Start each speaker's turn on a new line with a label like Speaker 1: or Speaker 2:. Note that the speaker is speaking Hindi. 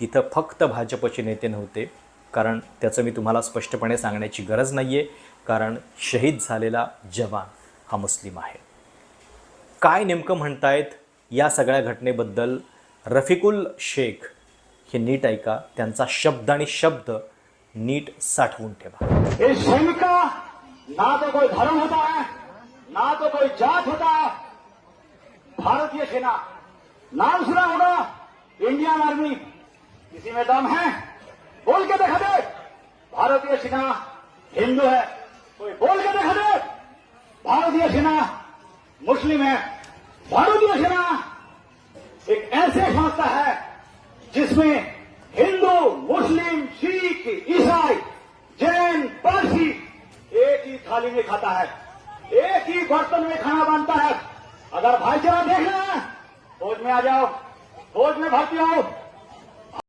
Speaker 1: तिथं फक्त भाजपचे नेते नव्हते, कारण त्याचं मी तुम्हाला स्पष्टपणे सांगण्याची गरज नाही आहे, कारण शहीद झालेला जवान हा मुस्लिम आहे. काय नेमकं म्हणतायत या सगळ्या घटनेबद्दल रफिकुल शेख हे नीट ऐका, त्यांचा शब्द आणि शब्द नीट साठवून ठेवा.
Speaker 2: इस सैनिक का ना तो कोई धर्म होता है, ना तो कोई जात होता है. भारतीय सेना, नाम सुना होगा, इंडियन आर्मी. किसी में दम है? बोल के दिखा दे. भारतीय सेना हिंदू है, कोई बोल के दिखा दे. भारतीय सेना मुस्लिम है. भारतीय सेना एक ऐसे संस्था है जिसमें हिंदू, मुस्लिम, सिख, ईसाई, जैन, पारसी एक ही थाली में खाता है, एक ही बर्तन में खाना बनता है. अगर भाईचारा देखना है, फौज में आ जाओ, फौज में भर्ती हो.